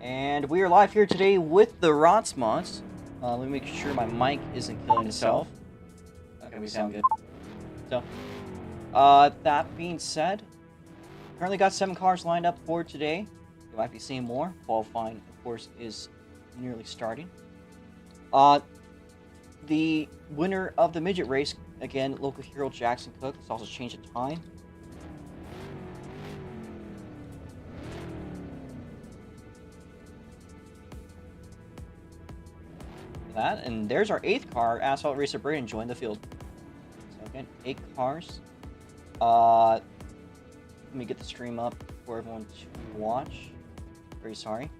And we are live here today with the ROX mods. Let me make sure my mic isn't killing itself. Okay, we sound good. So, that being said, currently got 7 cars lined up for today. You might be seeing more. Qualifying, of course, is nearly starting. The winner of the midget race, again, local hero Jackson Cook. It's also changed the time. That, and there's our 8th car, Asphalt Racer Braden, joined the field. So again, 8 cars. Let me get the stream up for everyone to watch. Very sorry.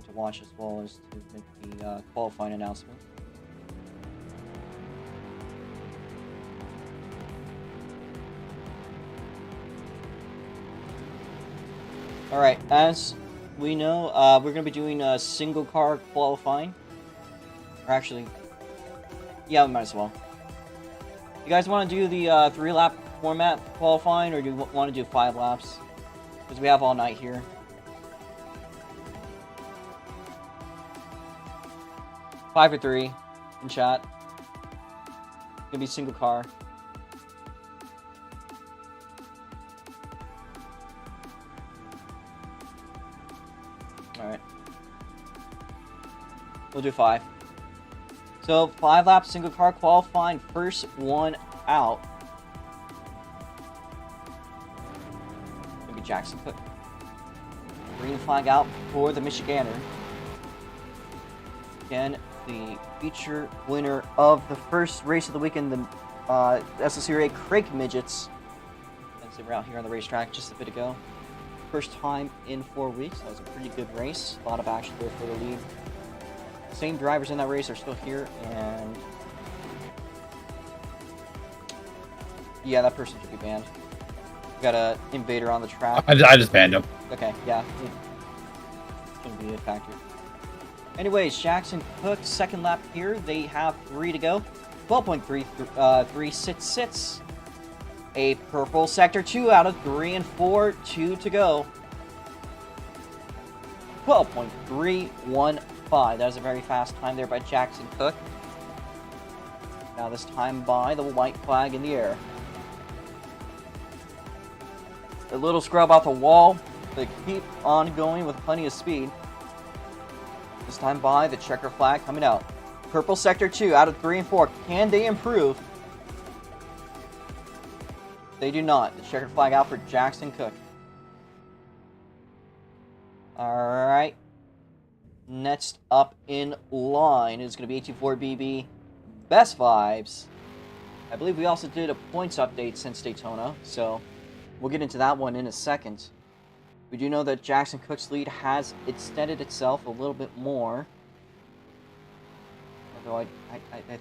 To watch as well as to make the qualifying announcement. Alright, as we know, we're going to be doing a single car qualifying. Or actually, yeah, we might as well. You guys want to do the 3-lap format qualifying, or do you want to do 5 laps? Because we have all night here. Five or 3 in chat. It's gonna be single car. Alright. We'll do 5. So, 5 laps, single car qualifying, first one out. Gonna be Jackson Cook. Green flag out for the Michigander. Again, the feature winner of the first race of the weekend, the SSCRA Craig Midgets. As they were out here on the racetrack just a bit ago. First time in 4 weeks. That was a pretty good race. A lot of action there for the lead. Same drivers in that race are still here, and yeah, that person should be banned. We got a invader on the track. I just banned him. Okay, yeah, shouldn't be a factor. Anyways, Jackson Cook, second lap here. They have 3 to go. 12.3 sits. A purple sector 2 out of 3 and 4. 2 to go. 12.315. That is a very fast time there by Jackson Cook. Now this time by the white flag in the air. A little scrub off the wall. They keep on going with plenty of speed. This time by the checker flag coming out. Purple sector 2 out of 3 and 4. Can they improve? They do not. The checker flag out for Jackson Cook. Alright. Next up in line is going to be 824BB. Best vibes. I believe we also did a points update since Daytona, so we'll get into that one in a second. We do know that Jackson Cook's lead has extended itself a little bit more. Although I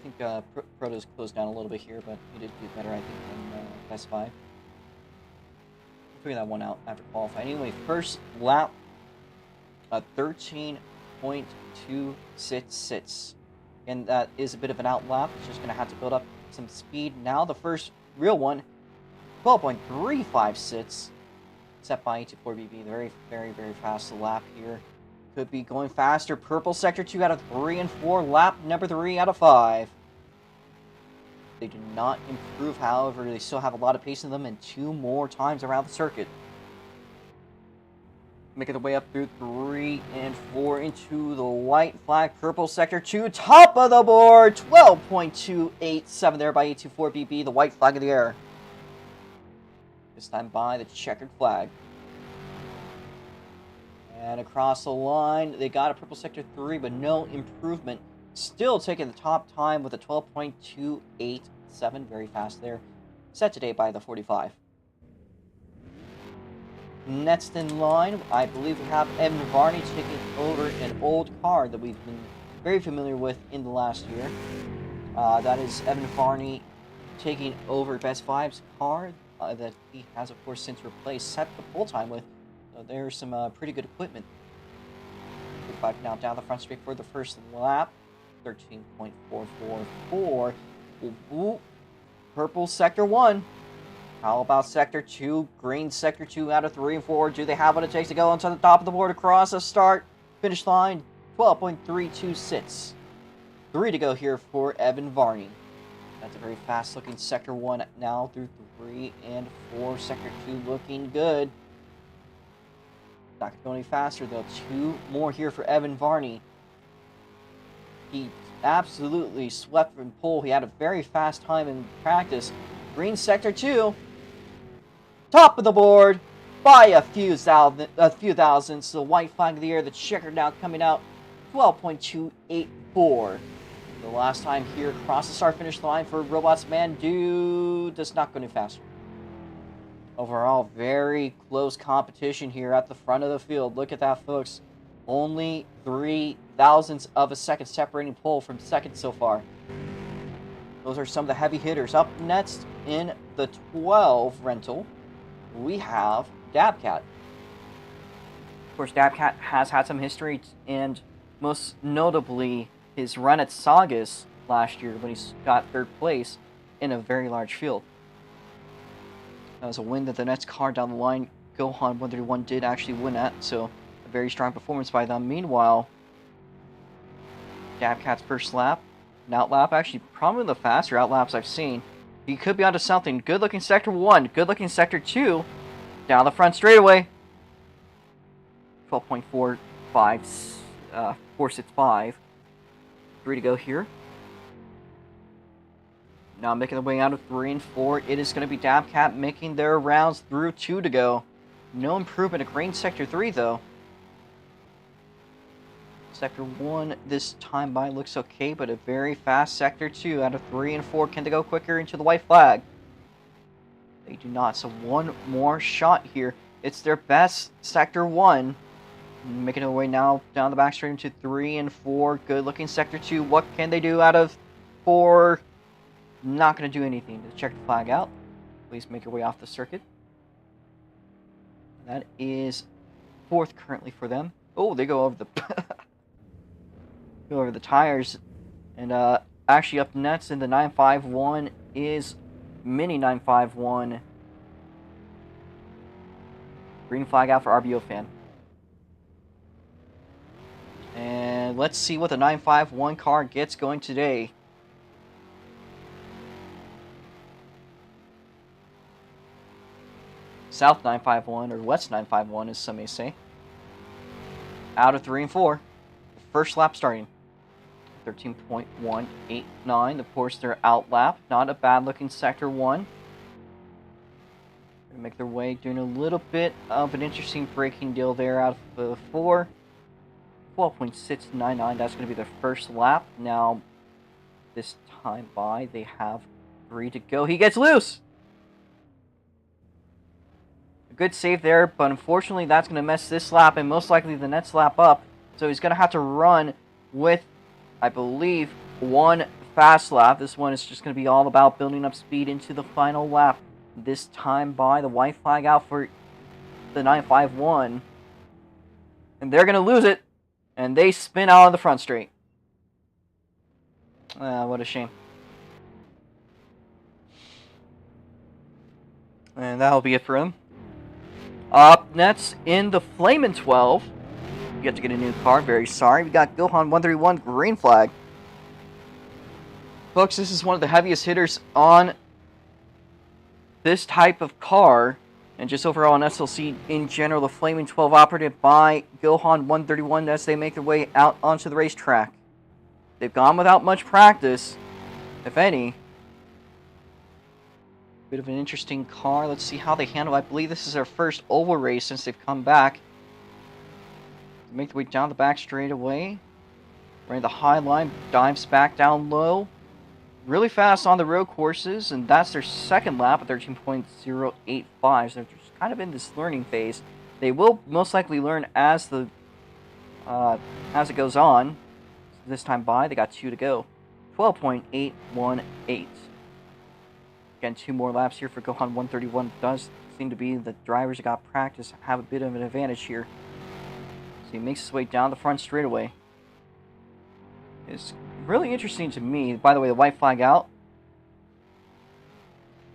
think Proto's closed down a little bit here, but he did do better, I think, than Best Vibe. We'll figure that one out after qualifying. Anyway, first lap, 13.266. And that is a bit of an outlap. It's just going to have to build up some speed. Now the first real one, 12.356. Set by 824BB. Very, very, very fast lap here. Could be going faster. Purple sector 2 out of 3 and 4. Lap number 3 out of 5. They do not improve, however. They still have a lot of pace in them and 2 more times around the circuit. Making their way up through 3 and 4 into the white flag. Purple sector 2. Top of the board. 12.287 there by 824BB. The white flag in the air. This time by the checkered flag. And across the line, they got a purple sector 3, but no improvement. Still taking the top time with a 12.287. Very fast there. Set today by the 45. Next in line, I believe we have Evan Varney taking over an old car that we've been very familiar with in the last year. That is Evan Varney taking over Best Vibes car that he has, of course, since replaced Seth the full time with. So there's some pretty good equipment. 35 now down the front straight for the first lap. 13.444. Ooh, purple sector 1. How about sector 2? Green sector 2 out of 3 and 4. Do they have what it takes to go onto the top of the board across the start? Finish line, 12.326. 3 to go here for Evan Varney. That's a very fast-looking Sector 1 now through 3 and 4. Sector 2 looking good. Not going to go any faster, though. 2 more here for Evan Varney. He absolutely swept from pole. He had a very fast time in practice. Green Sector 2. Top of the board by a few thousandths. The white flag of the air, the checker now coming out 12.284. The last time here across the start-finish line for Robots Man does not go any faster. Overall, very close competition here at the front of the field. Look at that, folks. Only 3 thousandths of a second separating pole from second so far. Those are some of the heavy hitters. Up next in the 12 rental, we have Dabcat. Of course, Dabcat has had some history, and most notably his run at Saugus last year when he got 3rd place in a very large field. That was a win that the next car down the line, Gohan 131, did actually win at, so a very strong performance by them. Meanwhile, Dabcat's first lap, an outlap, actually probably the faster outlaps I've seen. He could be onto something. Good looking Sector 1, good looking Sector 2, down the front straightaway. 465. 3 to go here. Now making the way out of 3 and 4. It is going to be Dabcat making their rounds through 2 to go. No improvement at green Sector 3 though. Sector 1 this time by looks okay, but a very fast Sector 2 out of 3 and 4. Can they go quicker into the white flag? They do not. So one more shot here. It's their best Sector 1. Making their way now down the back straight into 3 and 4. Good looking Sector 2. What can they do out of 4? Not going to do anything. Just check the flag out. Please make your way off the circuit. That is 4th currently for them. Oh, they go over the go over the tires. And actually up next in the 951 is Mini 951. Green flag out for RBO fan. And let's see what the 951 car gets going today. South 951, or West 951 as some may say. Out of 3 and 4. First lap starting. 13.189. Of course, their out lap. Not a bad looking Sector 1. They make their way, doing a little bit of an interesting braking deal there out of the 4. 12.699. That's going to be their first lap. Now, this time by, they have 3 to go. He gets loose! A good save there, but unfortunately that's going to mess this lap and most likely the next lap up. So he's going to have to run with, I believe, 1 fast lap. This one is just going to be all about building up speed into the final lap. This time by, the white flag out for the 951. And they're going to lose it. And they spin out on the front straight. What a shame. And that'll be it for him. Up next in the Flamin' 12. You have to get a new car. Very sorry. We got Gohan 131 green flag. Folks, this is one of the heaviest hitters on this type of car. And just overall on SLC in general, the Flaming 12 operated by Gohan 131 as they make their way out onto the racetrack. They've gone without much practice, if any. Bit of an interesting car. Let's see how they handle. I believe this is their first oval race since they've come back. They make their way down the back straight-away. Running the high line, dives back down low. Really fast on the road courses, and that's their second lap at 13.085. So they're just kind of in this learning phase. They will most likely learn as it goes on. This time by, they got 2 to go. 12.818. Again, 2 more laps here for Gohan 131. Does seem to be the drivers that got practice have a bit of an advantage here. So he makes his way down the front straightaway. It's really interesting to me. By the way, the white flag out.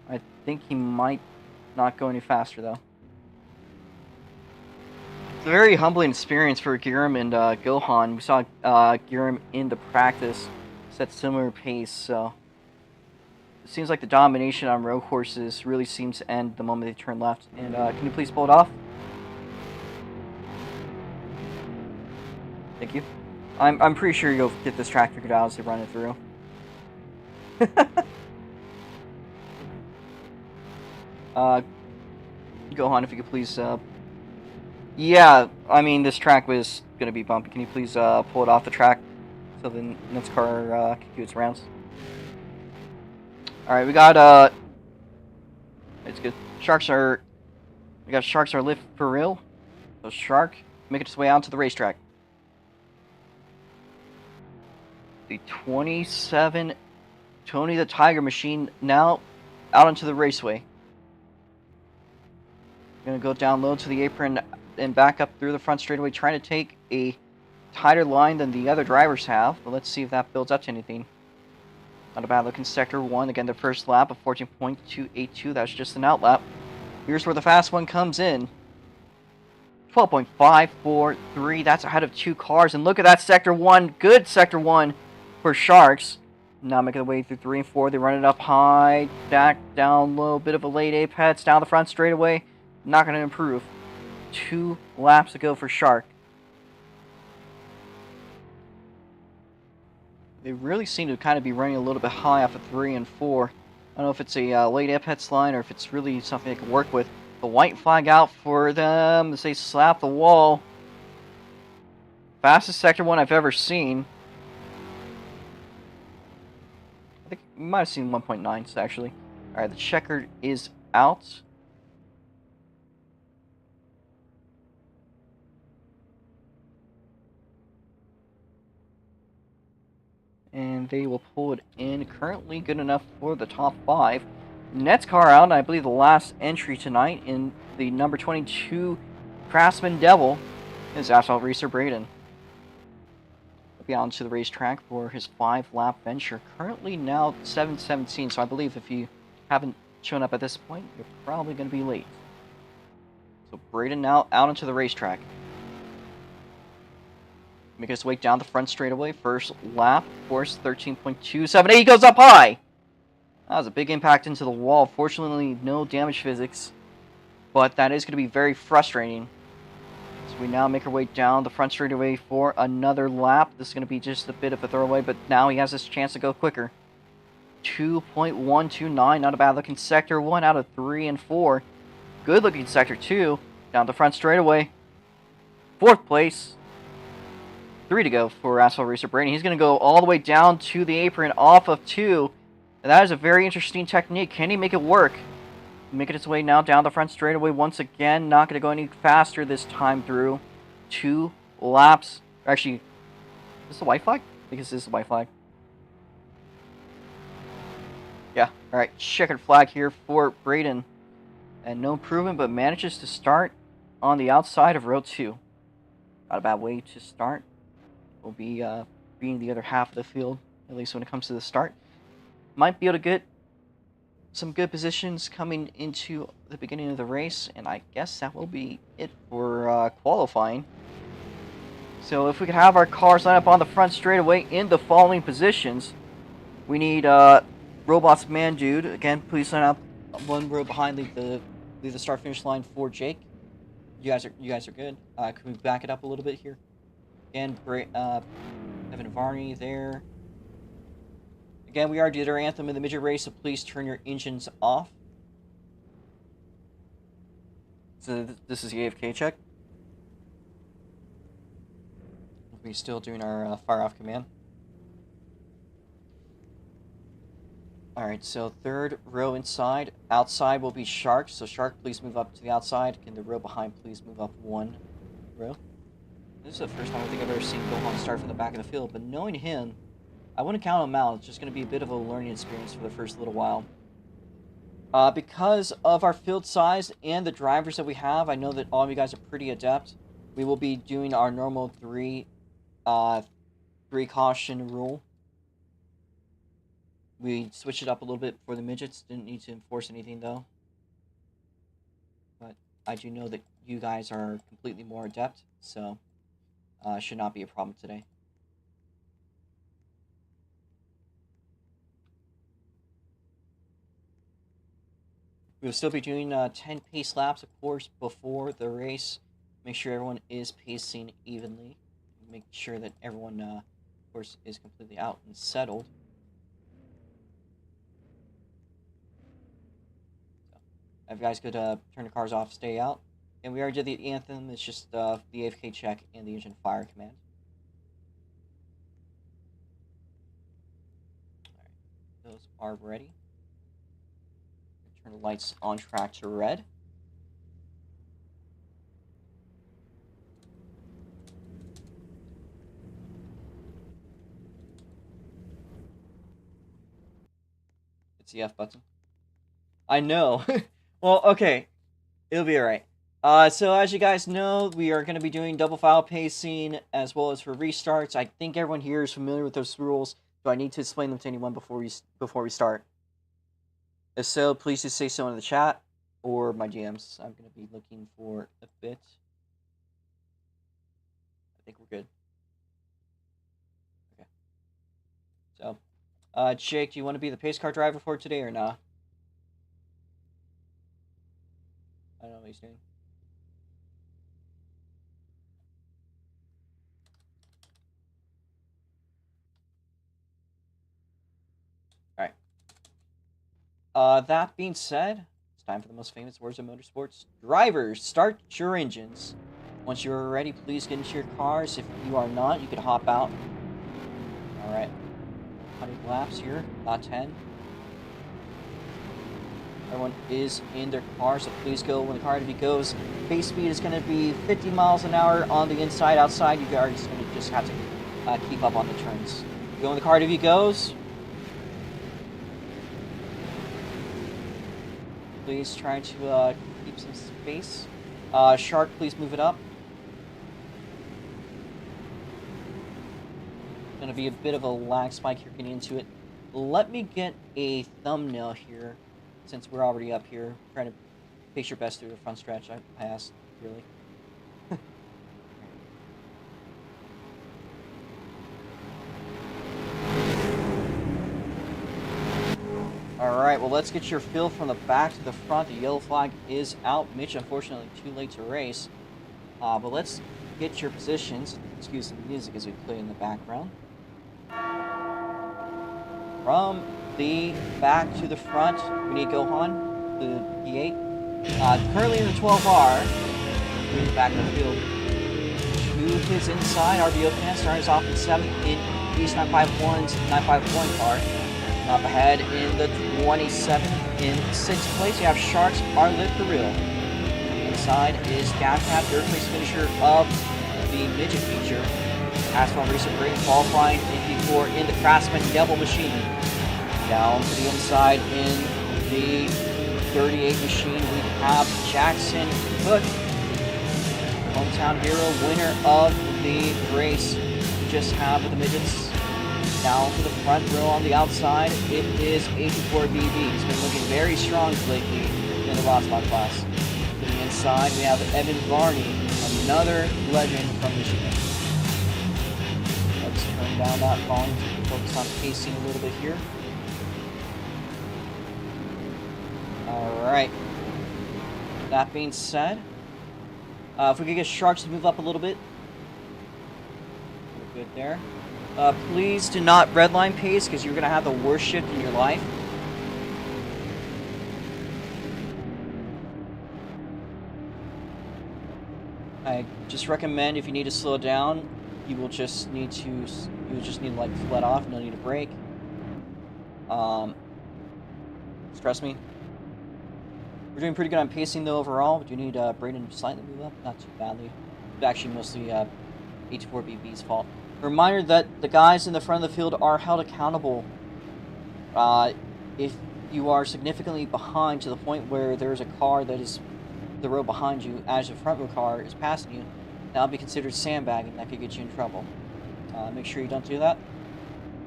I think he might not go any faster, though. very humbling experience for Giram and Gohan. We saw Giram in the practice set similar pace, so it seems like the domination on road horses really seems to end the moment they turn left. And can you please pull it off? Thank you. I'm pretty sure you'll get this track figured out as they run it through. Gohan, if you could please. Yeah, I mean this track was gonna be bumpy. Can you please pull it off the track so the next car can do its rounds? All right, we got it's good. We got Sharks are lift for real. So Shark making its way out to the racetrack. The 27 Tony the Tiger machine now out onto the raceway. Gonna go down low to the apron and back up through the front straightaway, trying to take a tighter line than the other drivers have. But let's see if that builds up to anything. Not a bad looking sector 1. Again, the first lap of 14.282. That's just an out lap. Here's where the fast one comes in. 12.543. That's ahead of 2 cars. And look at that sector 1. Good sector 1 for Sharks. Now making their way through 3 and 4. They run it up high, back down low. Bit of a late apex down the front straightaway. Not going to improve. 2 laps to go for Shark. They really seem to kind of be running a little bit high off of 3 and 4. I don't know if it's a late apex line or if it's really something they can work with. The white flag out for them as they slap the wall. Fastest sector 1 I've ever seen. I think you might have seen 1.9 actually. Alright, the checkered is out. And they will pull it in. Currently good enough for the top 5. Next car out, and I believe the last entry tonight in the number 22 Craftsman Devil is Asphalt Racer Braden. He'll be out onto the racetrack for his 5-lap venture. Currently now 7:17, so I believe if you haven't shown up at this point, you're probably going to be late. So Braden now out onto the racetrack. Make his way down the front straightaway. First lap, course 13.278. He goes up high! That was a big impact into the wall. Fortunately, no damage physics. But that is going to be very frustrating. So we now make our way down the front straightaway for another lap. This is going to be just a bit of a throwaway, but now he has this chance to go quicker. 2.129. Not a bad looking sector 1 out of 3 and 4. Good looking sector 2. Down the front straightaway. 4th place. 3 to go for Asphalt Racer Braden. He's going to go all the way down to the apron off of 2. And that is a very interesting technique. Can he make it work? Making its way now down the front straightaway once again. Not going to go any faster this time through. 2 laps. Actually, is this the white flag? I think this is the white flag. Yeah, alright. Checkered flag here for Braden. And no improvement, but manages to start on the outside of row 2. Not a bad way to start. Will be being the other half of the field, at least when it comes to the start. Might be able to get some good positions coming into the beginning of the race, and I guess that will be it for qualifying. So if we could have our cars line up on the front straightaway in the following positions, we need Robots Man Dude. Again, please line up 1 row behind, leave the start finish line for Jake. You guys are good. Can we back it up a little bit here? Again, Evan Varney there. Again, we are due our anthem in the midget race, so please turn your engines off. So this is the AFK check. We're still doing our fire off command. Alright, so 3rd row inside. Outside will be Shark, so Shark, please move up to the outside. Can the row behind please move up 1 row? This is the first time I think I've ever seen Gohan start from the back of the field, but knowing him, I wouldn't count him out. It's just going to be a bit of a learning experience for the first little while. Because of our field size and the drivers that we have, I know that all of you guys are pretty adept. We will be doing our normal 3 caution rule. We switched it up a little bit for the midgets. Didn't need to enforce anything though. But I do know that you guys are completely more adept, so should not be a problem today. We'll still be doing 10 pace laps, of course, before the race. Make sure everyone is pacing evenly. Make sure that everyone, of course, is completely out and settled. So, if you guys could turn the cars off, stay out. And we already did the anthem. It's just the AFK check and the engine fire command. All right, those are ready. Turn the lights on track to red. It's the F button. I know. Well, okay. It'll be alright. So as you guys know, we are going to be doing double file pacing as well as for restarts. I think everyone here is familiar with those rules. Do I need to explain them to anyone before we start? If so, please just say so in the chat or my GMs. I'm going to be looking for a bit. I think we're good. Okay. So, Jake, do you want to be the pace car driver for today or not? I don't know what he's doing. Alright. That being said, it's time for the most famous words of motorsports. Drivers, start your engines. Once you are ready, please get into your cars. If you are not, you could hop out. Alright. 100 laps here, not 10. Everyone is in their car, so please go when the car goes. Pace speed is going to be 50 miles an hour on the inside. Outside, you are just going to have to keep up on the turns. Go when the car goes. Please try to keep some space. Shark, please move it up. Going to be a bit of a lag spike here getting into it. Let me get a thumbnail here. Since we're already up here, trying to pace your best through the front stretch. I asked, really. Alright, well, let's get your feel from the back to the front. The yellow flag is out. Mitch, unfortunately, too late to race. But let's get your positions. Excuse the music as we play in the background. From the back to the front, we need Gohan, the P8. Currently in the 12R, moving back in the field. To his inside, RBO fan starting us off in 7th in East 951's 951 car. Up ahead in the 27th in 6th place, you have Sharks, our live for real. Inside is Gascap, 3rd place finisher of the midget feature. Asphalt Racer Break qualifying in P4 in the Craftsman Devil Machine. Down to the inside in the 38 machine, we have Jackson Cook, hometown hero, winner of the race. We just have the midgets. Down to the front row on the outside, it is 84 BB. He's been looking very strong lately in the Rosbach class. To the inside, we have Evan Varney, another legend from Michigan. Let's turn down that volume to focus on pacing a little bit here. Alright. That being said, if we could get Sharks to move up a little bit. We're good there. Please do not redline pace because you're going to have the worst shift in your life. I just recommend if you need to slow down, you will just need to like let off. No need to brake. Trust me. We're doing pretty good on pacing though overall. We do need Braden to slightly move up, not too badly. It's actually mostly H4BB's fault. A reminder that the guys in the front of the field are held accountable. If you are significantly behind to the point where there's a car that is the row behind you as the front row car is passing you, that'll be considered sandbagging. That could get you in trouble. Make sure you don't do that.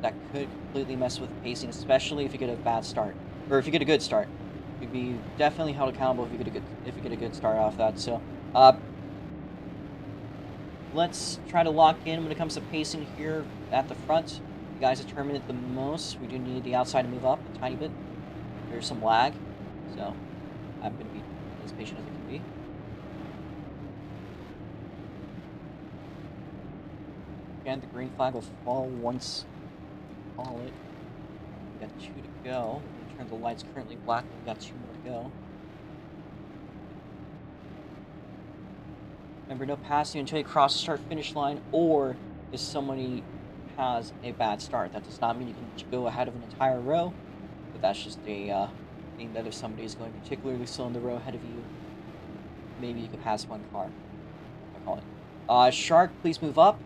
That could completely mess with pacing, especially if you get a bad start. Or if you get a good start. You'd be definitely held accountable if you get a good start off that. So Uh, let's try to lock in when it comes to pacing here at the front. You guys determine it the most. We do need the outside to move up a tiny bit. There's some lag, so I'm going to be as patient as I can be. Again, the green flag will fall once we call it. We got 2 to go. We turn the lights currently black. We got 2 more to go. Remember, no passing until you cross the start-finish line, or if somebody has a bad start. That does not mean you can go ahead of an entire row, but that's just a thing that if somebody is going particularly slow in the row ahead of you, maybe you could pass one car. I call it. Shark, please move up.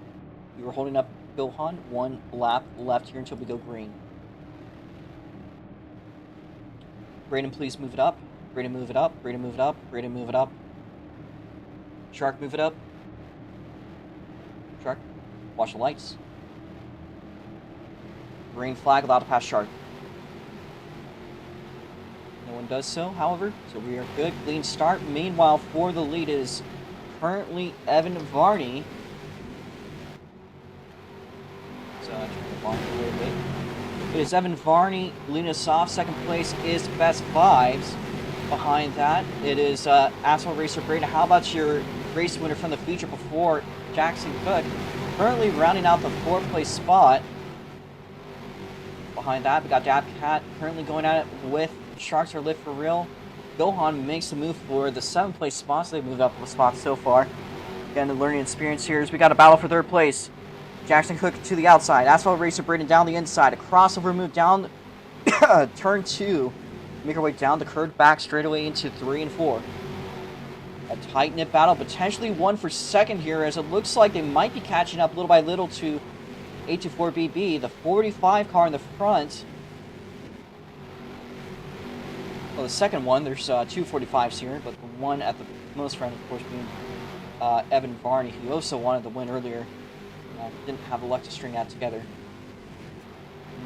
You were holding up Gohan. 1 lap left here until we go green. Brayden, please move it up. Brayden, move it up. Brayden, move it up. Brayden, move it up. Shark, move it up. Shark, watch the lights. Green flag, allowed to pass Shark. No one does so, however, so we are good. Clean start. Meanwhile, for the lead is currently Evan Varney. So I turn the volume a little bit. It is Evan Varney leading us off. Second place is Best Vibes. Behind that, it is Asphalt Racer Brayden. How about your race winner from the feature before, Jackson Cook? Currently rounding out the 4th place spot. Behind that, we got Dab Cat currently going at it with Sharks Are Lit for Real. Gohan makes the move for the 7th place spot, so they've moved up a spot so far. Again, the learning experience here is we got a battle for 3rd place. Jackson Cook to the outside. Asphalt Racer Brayden down the inside. A crossover move down turn 2. Make our way down the curved back straightaway into 3 and 4. A tight-knit battle, potentially one for second here, as it looks like they might be catching up little by little to 824BB, the 45 car in the front. Well, the second one, there's 2 45s here, but the one at the most front, of course, being Evan Varney, who also wanted the win earlier. Didn't have the luck to string that together.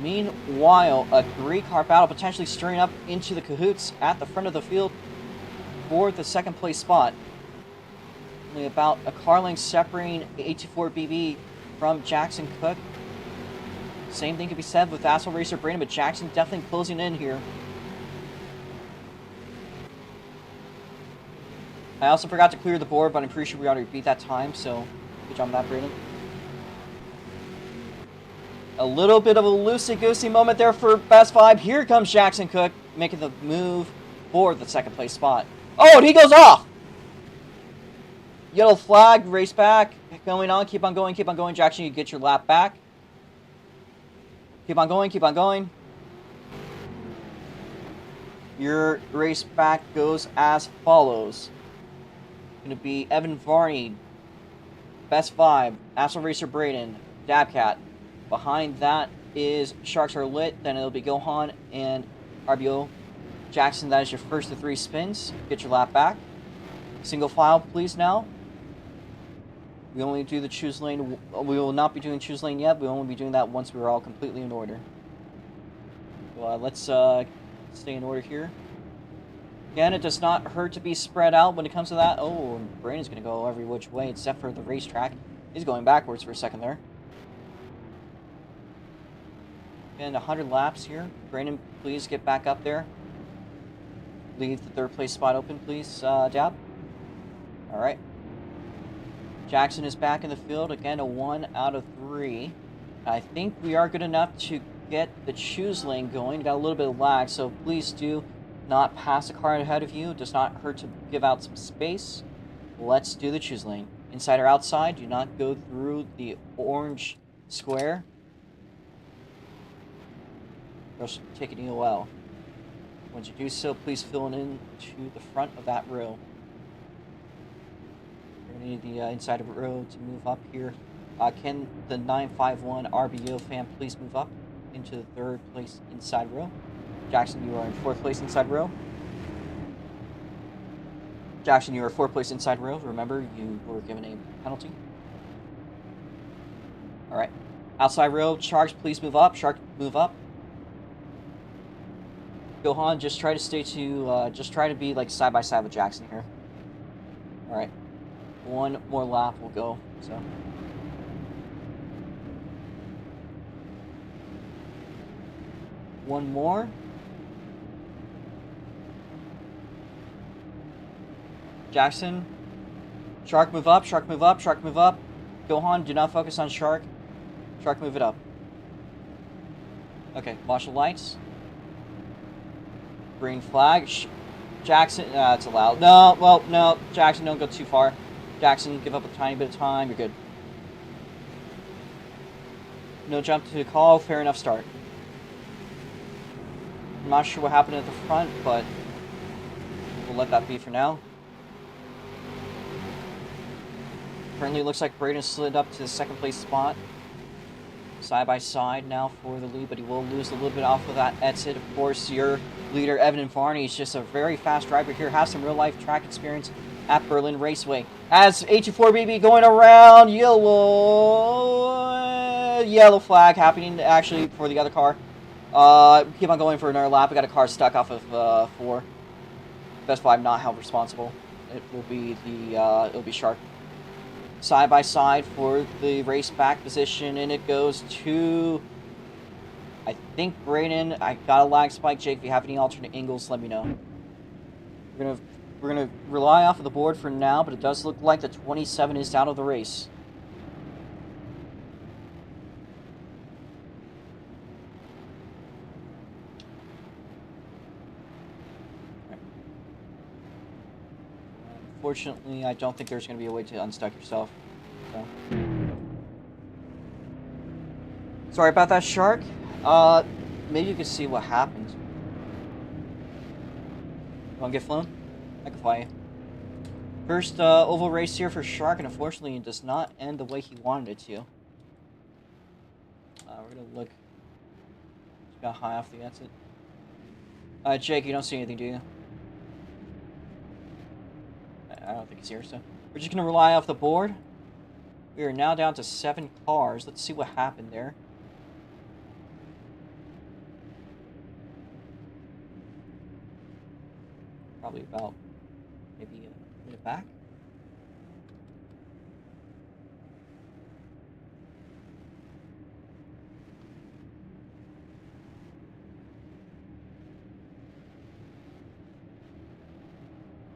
Meanwhile, a 3-car battle potentially stirring up into the cahoots at the front of the field for the 2nd place spot. Only about a car length separating 824BB from Jackson Cook. Same thing could be said with Asphalt Racer Brayden, but Jackson definitely closing in here. I also forgot to clear the board, but I'm pretty sure we already beat that time, so good job on that, Brayden. A little bit of a loosey-goosey moment there for Best Vibe. Here comes Jackson Cook making the move for the 2nd place spot. Oh, and he goes off! Yellow flag, race back. Going on, keep on going, keep on going. Jackson, you get your lap back. Keep on going, keep on going. Your race back goes as follows. Going to be Evan Varney, Best Vibe, Asphalt Racer Brayden, Dabcat. Behind that is Sharks Are Lit. Then it'll be Gohan and RBO. Jackson, that is your first of 3 spins. Get your lap back. Single file, please, now. We only do the choose lane. We will not be doing choose lane yet. We'll only be doing that once we're all completely in order. So, let's stay in order here. Again, it does not hurt to be spread out when it comes to that. Oh, and Brayden's going to go every which way except for the racetrack. He's going backwards for a second there. And 100 laps here. Brayden, please get back up there. Leave the 3rd place spot open, please, Dab. Alright. Jackson is back in the field. Again, a 1 out of 3. I think we are good enough to get the choose lane going. Got a little bit of lag, so please do not pass the car ahead of you. It does not hurt to give out some space. Let's do the choose lane. Inside or outside, do not go through the orange square. Just take an EOL. Once you do so, please fill it in to the front of that row. We're going to need the inside of the row to move up here. Can the 951 RBO fan please move up into the 3rd place inside row? Jackson, you are in 4th place inside row. Jackson, you are 4th place inside row. Remember, you were given a penalty. Alright. Outside row, Sharks, please move up. Shark, move up. Gohan, just try to stay to, just try to be like side by side with Jackson here. Alright. one more lap will go. So. One more. Jackson. Shark move up, Shark move up, Shark move up. Gohan, do not focus on Shark. Shark move it up. Okay, watch the lights. Green flag. Jackson, it's allowed. No, well, no. Jackson, don't go too far. Jackson, give up a tiny bit of time. You're good. No jump to call. Fair enough start. I'm not sure what happened at the front, but we'll let that be for now. Currently, it looks like Braden slid up to the second place spot. Side by side now for the lead, but he will lose a little bit off of that exit. Of course, your leader, Evan Varney, is just a very fast driver here. Has some real-life track experience at Berlin Raceway. As H4BB going around, yellow flag happening actually for the other car. Keep on going for another lap. We got a car stuck off of 4. Best 5 not held responsible. It will be it'll be Shark. Side by side for the race back position, and it goes to, I think, Braden. I got a lag spike. Jake, if you have any alternate angles, let me know. We're gonna rely off of the board for now, but it does look like the 27 is out of the race. Unfortunately, I don't think there's going to be a way to unstuck yourself. So. Sorry about that, Shark. Maybe you can see what happens. You want to get flown? I can fly you. First oval race here for Shark, and unfortunately it does not end the way he wanted it to. We're going to look. Just got high off the exit. Jake, you don't see anything, do you? I don't think he's here, so we're just going to rely off the board. We are now down to 7 cars. Let's see what happened there. Probably about maybe a minute back.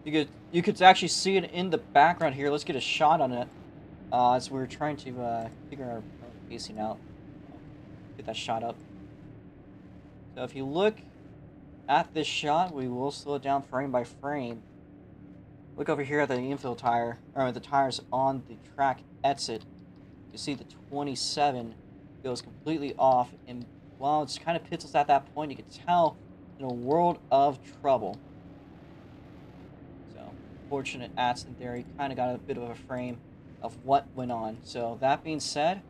You could actually see it in the background here. Let's get a shot on it. As we're trying to figure our pacing out. Get that shot up. So if you look at this shot, we will slow it down frame by frame. Look over here at the infill tire, or the tires on the track exit. You see the 27 goes completely off, and while it's kind of pitless at that point, you can tell in a world of trouble. Fortunate accident there. He kind of got a bit of a frame of what went on. So that being said,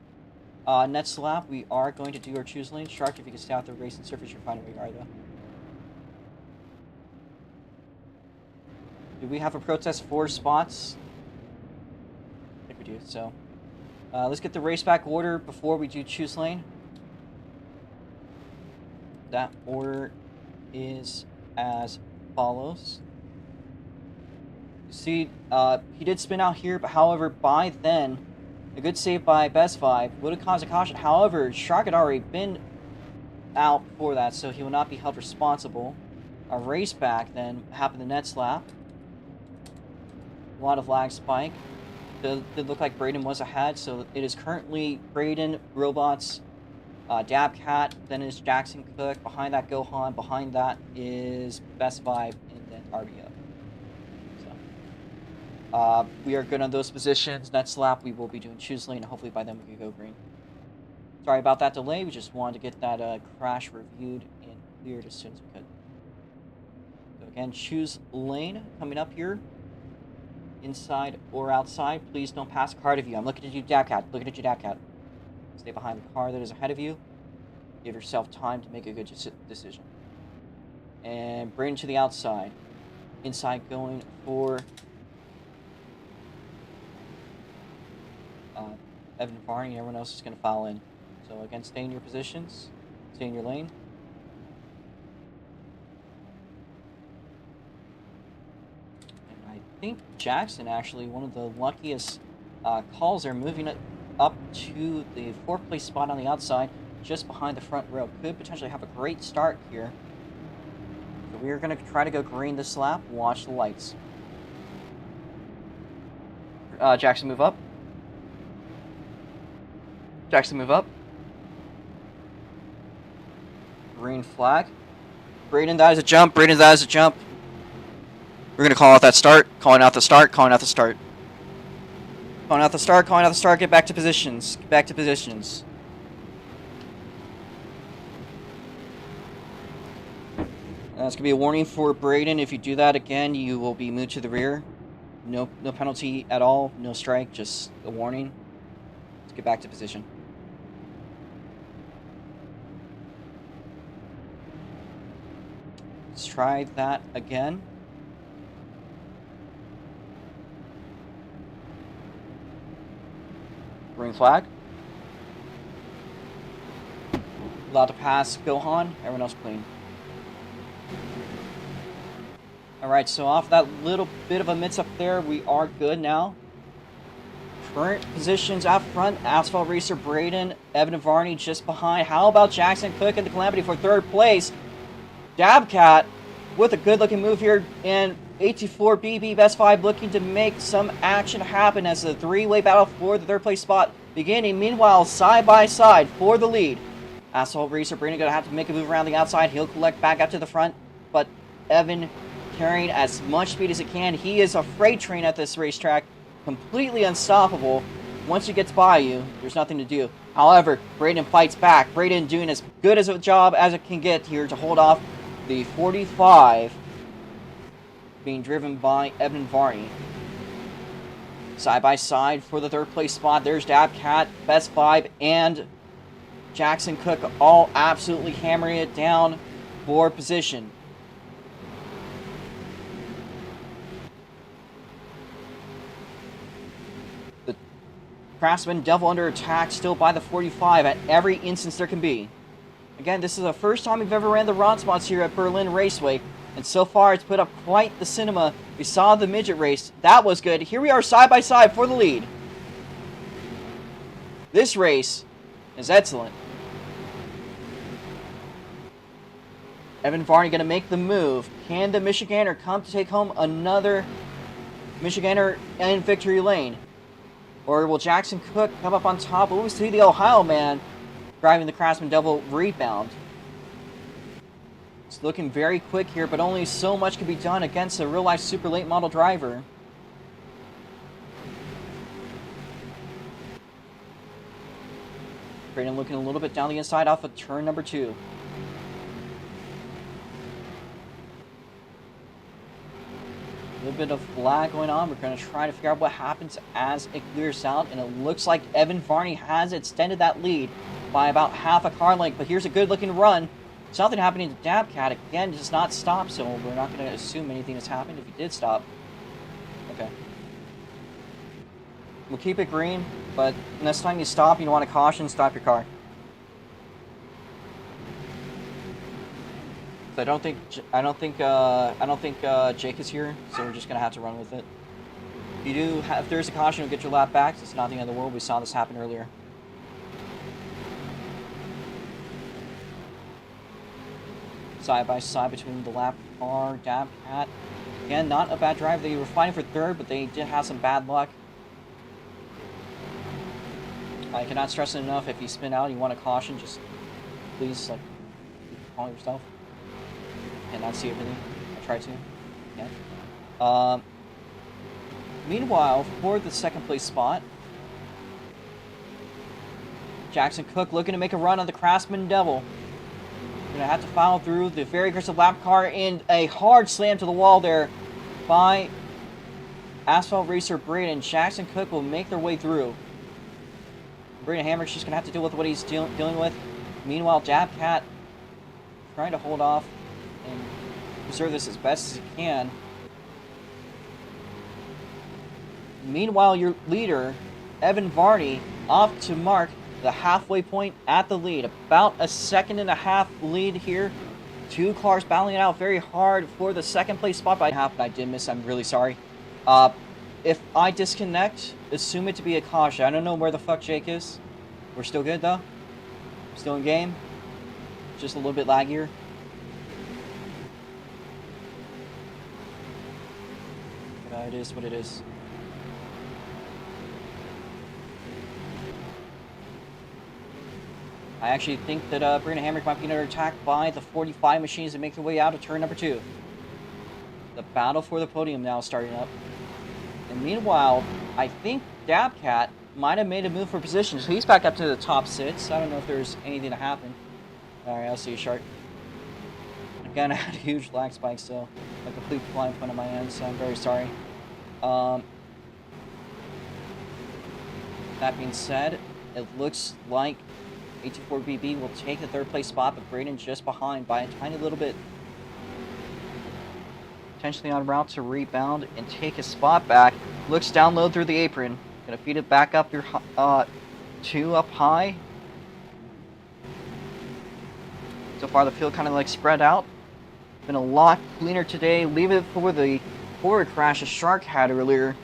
next lap we are going to do our choose lane. Shark, if you can stay out the racing surface, you're fine where you are though. Do we have a protest 4 spots? I think we do. So let's get the race back order before we do choose lane. That order is as follows. See, he did spin out here, but however, by then, a good save by Best 5 would have caused a caution. However, Shark had already been out before that, so he will not be held responsible. Our race back then happened the next lap. A lot of lag spike. It did look like Braden was ahead, so it is currently Braden, Robots, Dabcat, then is Jackson Cook. Behind that, Gohan. Behind that is Best 5, and then RBO. We are good on those positions. Next lap, we will be doing choose lane, and hopefully by then we can go green. Sorry about that delay. We just wanted to get that crash reviewed and cleared as soon as we could. So again, choose lane coming up here. Inside or outside. Please don't pass a car ahead of you. I'm looking at you, Dabcat. Looking at you, Dabcat. Stay behind the car that is ahead of you. Give yourself time to make a good decision. And bring to the outside. Inside going for Evan Varney, and everyone else is going to file in. So again, stay in your positions, stay in your lane. And I think Jackson actually one of the luckiest calls there, moving it up to the 4th place spot on the outside, just behind the front row. Could potentially have a great start here. So we are going to try to go green this lap. Watch the lights. Jackson, move up. Jackson, move up. Green flag. Braden, that is a jump. Braden, that is a jump. We're going to call out that start. Calling out the start. Calling out the start. Calling out the start. Calling out the start. Get back to positions. Get back to positions. That's going to be a warning for Braden. If you do that again, you will be moved to the rear. No penalty at all. No strike. Just a warning. Let's get back to position. Let's try that again. Green flag. Allowed to pass Gohan. Everyone else clean. Alright, so off that little bit of a mix up there, we are good now. Current positions out front, Asphalt Racer Braden, Evan and Varney just behind. How about Jackson Cook and the Calamity for 3rd place? Dabcat with a good looking move here, and 84BB Best 5 looking to make some action happen as the 3-way battle for the 3rd place spot beginning. Meanwhile, side by side for the lead. Asphalt Racer Braden going to have to make a move around the outside. He'll collect back up to the front, but Evan carrying as much speed as he can. He is a freight train at this racetrack, completely unstoppable. Once he gets by you, there's nothing to do. However, Braden fights back. Braden doing as good as a job as it can get here to hold off the 45 being driven by Evan Varney. Side by side for the 3rd place spot. There's Dabcat, Best 5, and Jackson Cook all absolutely hammering it down for position. The Craftsman Devil under attack still by the 45 at every instance there can be. Again, this is the first time we've ever ran the ROX spots here at Berlin Raceway, and so far it's put up quite the cinema. We saw the midget race. That was good. Here we are side by side for the lead. This race is excellent. Evan Varney going to make the move. Can the Michiganer come to take home another Michiganer in victory lane? Or will Jackson Cook come up on top? We'll see the Ohio man driving the Craftsman Devil rebound. It's looking very quick here, but only so much can be done against a real-life super late model driver. Braden looking a little bit down the inside off of turn number 2. A little bit of lag going on. We're going to try to figure out what happens as it clears out, and it looks like Evan Varney has extended that lead by about half a car length, but here's a good looking run. Something happening to Dabcat again, does not stop, so we're not going to assume anything has happened if he did stop. Okay. We'll keep it green, but next time you stop, you want to caution, stop your car. So I don't think Jake is here, so we're just gonna have to run with it. If there's a caution, you'll get your lap back. It's not the end of the world. We saw this happen earlier. Side by side between the lap car, Dabcat. Again, not a bad drive. They were fighting for 3rd, but they did have some bad luck. I cannot stress it enough. If you spin out, you want to caution. Just please, like, call yourself. Cannot see everything. I tried to. Yeah. Meanwhile, for the 2nd place spot, Jackson Cook looking to make a run on the Craftsman Devil. Gonna have to follow through the very aggressive lap car and a hard slam to the wall there by Asphalt Racer Braden. Jackson Cook will make their way through. Braden Hammer's just gonna have to deal with what he's dealing with. Meanwhile, Dabcat trying to hold off and preserve this as best as he can. Meanwhile, your leader, Evan Varney, off to mark the halfway point at the lead. About a 1.5 lead here. 2 cars battling it out very hard for the 2nd place spot. By half, but I did miss. I'm really sorry. If I disconnect, assume it to be a caution. I don't know where the fuck Jake is. We're still good, though. Still in game. Just a little bit laggier. But, it is what it is. I actually think that Brandon Hamrick might be under attack by the 45 machines that make their way out of turn number 2. The battle for the podium now starting up. And meanwhile, I think Dabcat might have made a move for position. So he's back up to the top 6. I don't know if there's anything to happen. Alright, I'll see you, Shark. Again, I had a huge lag spike, so a complete blind point on my end, so I'm very sorry. That being said, it looks like 84BB will take the 3rd place spot, but Braden just behind by a tiny little bit. Potentially on route to rebound and take his spot back. Looks down low through the apron. Gonna feed it back up through 2 up high. So far the field kind of like spread out. Been a lot cleaner today. Leave it for the forward crash a Shark had earlier.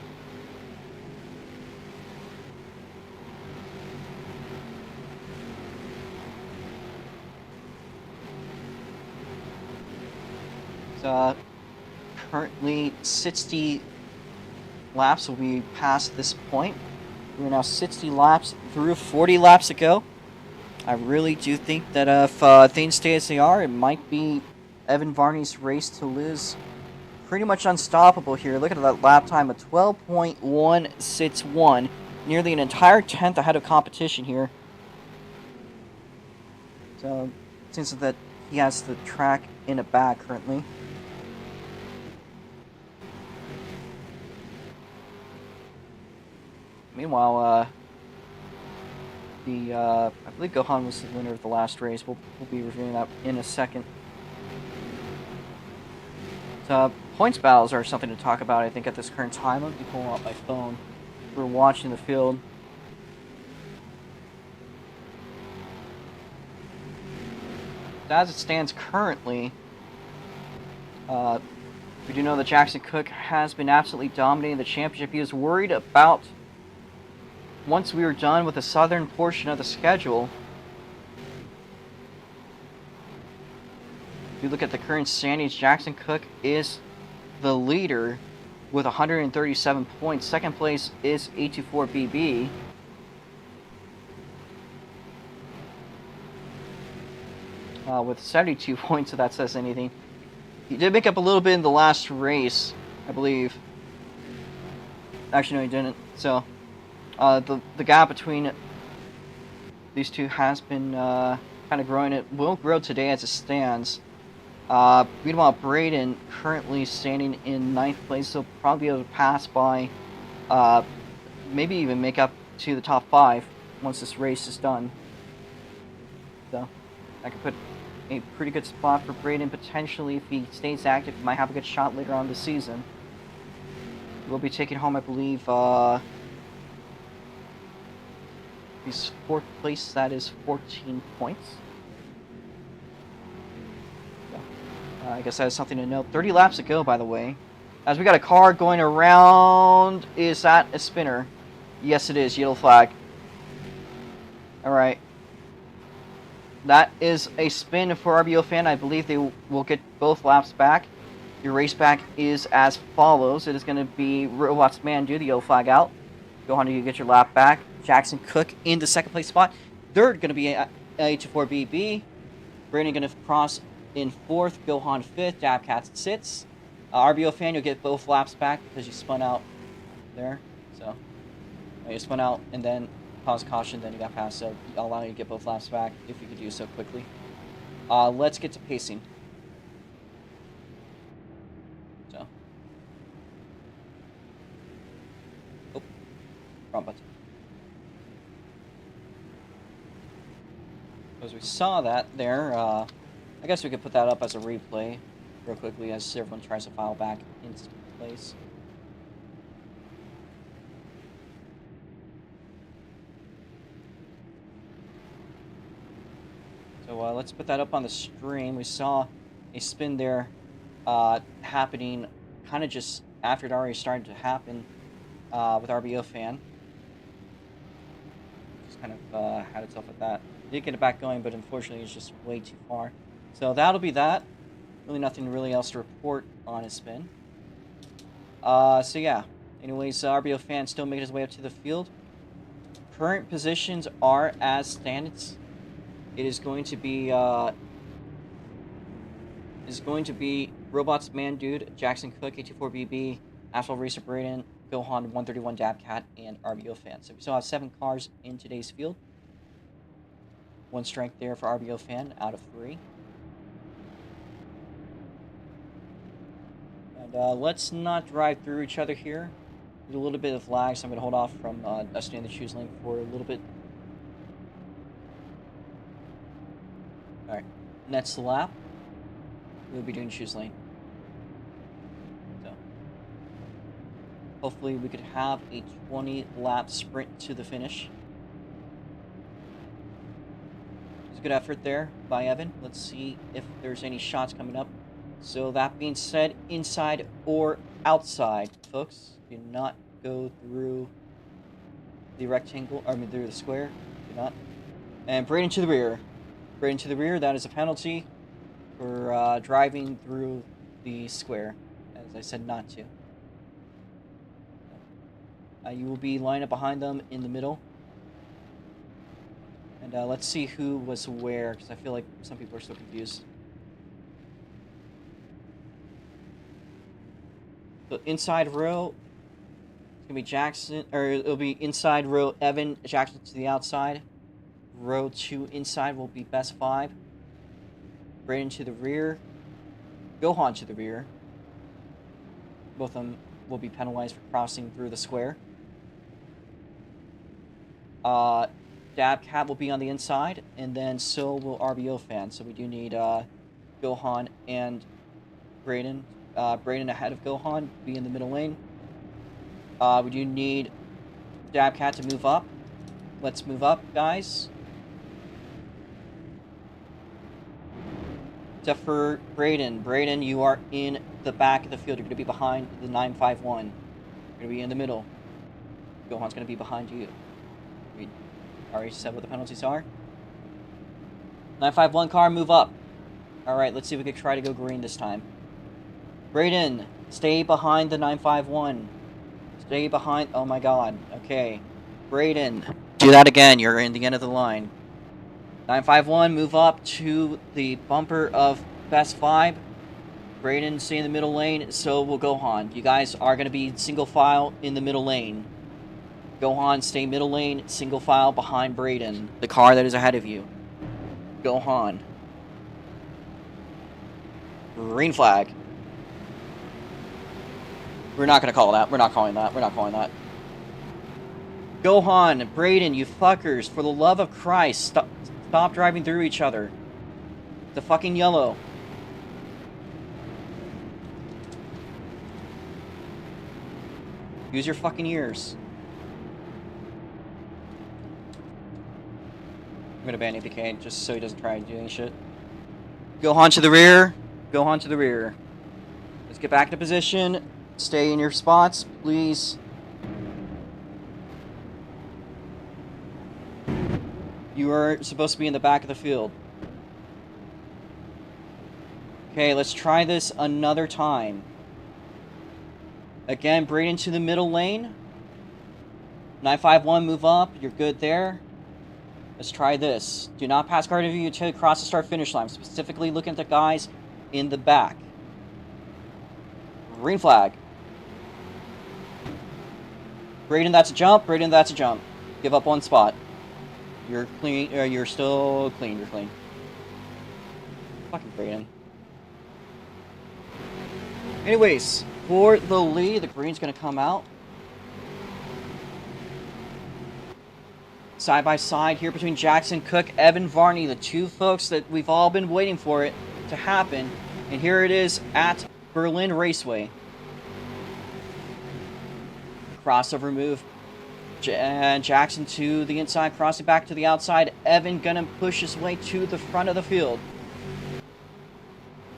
Currently 60 laps will be past this point. We're now 60 laps through, 40 laps to go. I really do think that if things stay as they are, it might be Evan Varney's race to lose. Pretty much unstoppable here. Look at that lap time of 12.161. Nearly an entire 10th ahead of competition here. So it seems that he has the track in a bag currently. Meanwhile, I believe Gohan was the winner of the last race. We'll be reviewing that in a second. So, points battles are something to talk about, I think, at this current time. Let me pull out my phone. We're watching the field. As it stands currently, we do know that Jackson Cook has been absolutely dominating the championship. He was worried about, once we were done with the southern portion of the schedule, if you look at the current standings, Jackson Cook is the leader with 137 points. Second place is A24BB. With 72 points, if that says anything. He did make up a little bit in the last race, I believe. Actually, no, he didn't. So, the gap between these two has been kind of growing. It will grow today as it stands. Meanwhile, Braden currently standing in 9th place, so probably be able to pass by, maybe even make up to the top 5 once this race is done. So, I could put a pretty good spot for Braden. Potentially, if he stays active, he might have a good shot later on this season. We'll be taking home, I believe, his 4th place. That is 14 points. I guess that is something to note. 30 laps to go, by the way. As we got a car going around. Is that a spinner? Yes, it is. Yellow flag. Alright. That is a spin for RBO fan. I believe they will get both laps back. Your race back is as follows. It is going to be Robots Man do the yellow flag out. Go on to get your lap back. Jackson Cook in the 2nd place spot. 3rd going to be A24BB. Brandon going to cross in 4th. Gohan 5th. Dabcat sits. RBO fan, you'll get both laps back because you spun out there. So you spun out and then caused caution, then you got past, so I'll allow you to get both laps back if you could do so quickly. Let's get to pacing. So. Oh. Wrong button. As we saw that there, I guess we could put that up as a replay real quickly as everyone tries to file back into place. So let's put that up on the stream. We saw a spin there happening kind of just after it already started to happen with RBO fan. Just kind of had itself with that. Did get it back going, but unfortunately it's just way too far. So that'll be that. Really nothing really else to report on his spin. So yeah. Anyways, RBO fan still making his way up to the field. Current positions are as stands. It is going to be Robots Man Dude, Jackson Cook, 84BB, Asphalt Racer Braden, Gohan 131 Dabcat, and RBO fan. So we still have 7 cars in today's field. 1 strength there for RBO fan out of 3. And let's not drive through each other here. There's a little bit of lag, so I'm going to hold off from us staying in the choose lane for a little bit. Alright, next lap, we'll be doing choose lane. So, hopefully we could have a 20-lap sprint to the finish. It's a good effort there by Evan. Let's see if there's any shots coming up. So that being said, inside or outside, folks. Do not go through the rectangle, through the square. Do not. And Braden to the rear. Braden to the rear, that is a penalty for driving through the square, as I said not to. You will be lined up behind them in the middle. And let's see who was where, because I feel like some people are still confused. So inside row, it's going to be Jackson, or it'll be inside row Evan, Jackson to the outside. Row 2 inside will be best 5. Braden to the rear. Gohan to the rear. Both of them will be penalized for crossing through the square. Dabcat will be on the inside, and then so will RBO fan. So we do need Gohan and Braden. Braden ahead of Gohan, be in the middle lane. We do need Dabcat to move up. Let's move up, guys. Except for Braden. Braden, you are in the back of the field. You're going to be behind the 951. You're going to be in the middle. Gohan's going to be behind you. We already said what the penalties are. 951 car, move up. Alright, let's see if we can try to go green this time. Braden, stay behind the 951. Stay behind. Oh my god. Okay. Braden, do that again. You're in the end of the line. 951, move up to the bumper of best 5. Braden, stay in the middle lane. So will Gohan. You guys are going to be single file in the middle lane. Gohan, stay middle lane, single file behind Braden, the car that is ahead of you. Gohan. Green flag. We're not going to call that. We're not calling that. We're not calling that. Gohan, Braden, you fuckers, for the love of Christ, stop driving through each other. The fucking yellow. Use your fucking ears. I'm going to ban APK just so he doesn't try doing shit. Gohan to the rear. Gohan to the rear. Let's get back into position. Stay in your spots, please. You are supposed to be in the back of the field. Okay, let's try this another time. Again, Braden to the middle lane. 951, move up. You're good there. Let's try this. Do not pass guard of you until you cross the start-finish line. Specifically looking at the guys in the back. Green flag. Braden, that's a jump. Braden, that's a jump. Give up 1 spot. You're clean. You're still clean. You're clean. Fucking Braden. Anyways, for the lead, the green's going to come out. Side by side here between Jackson, Cook, Evan, Varney, the 2 folks that we've all been waiting for it to happen. And here it is at Berlin Raceway. Crossover move. Jackson to the inside, crossing back to the outside. Evan gonna push his way to the front of the field.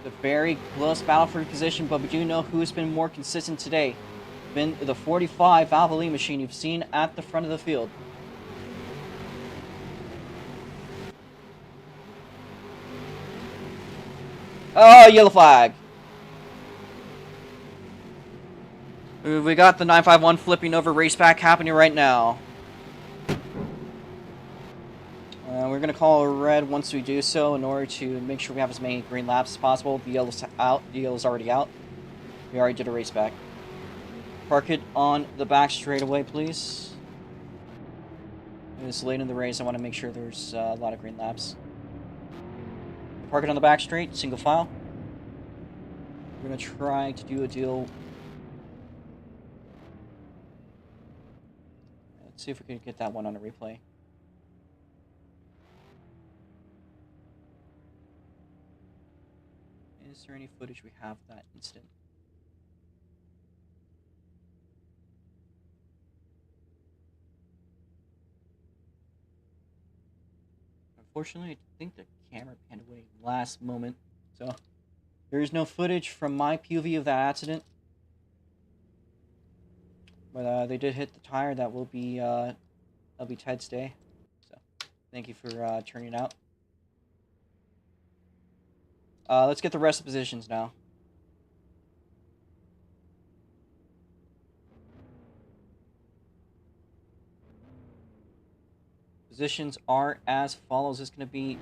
The very close battle for position, but we do know who's been more consistent today. Been the 45 Valvoline machine you've seen at the front of the field. Oh, yellow flag. We got the 951 flipping over raceback happening right now. We're going to call a red once we do so in order to make sure we have as many green laps as possible. The yellow's out. The yellow's already out. We already did a race back. Park it on the back straightaway, please. It's late in the race. I want to make sure there's a lot of green laps. Park it on the back straight, single file. We're going to try to do a deal. Let's see if we can get that one on a replay. Is there any footage we have of that incident? Unfortunately, I think the camera panned away last moment, so there is no footage from my POV of that accident. But they did hit the tire. That will be that'll be Ted's day. So thank you for turning out. Let's get the rest of the positions now. Positions are as follows. It's going to be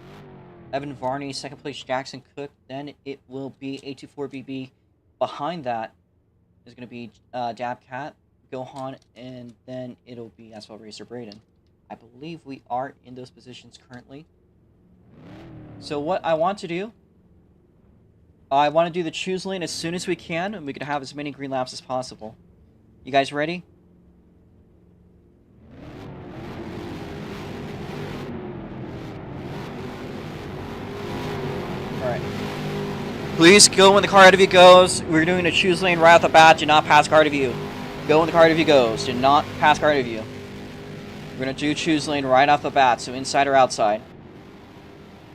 Evan Varney, second place Jackson Cook. Then it will be A24BB. Behind that is going to be Dabcat, Gohan, and then it'll be Asphalt Racer Braden. I believe we are in those positions currently. So what I want to do, I want to do the choose lane as soon as we can, and we can have as many green laps as possible. You guys ready? Alright. Please go when the car ahead of you goes. We're doing a choose lane right off the bat. Do not pass car ahead of you. Go when the car ahead of you goes. Do not pass car ahead of you. We're going to do choose lane right off the bat, so inside or outside.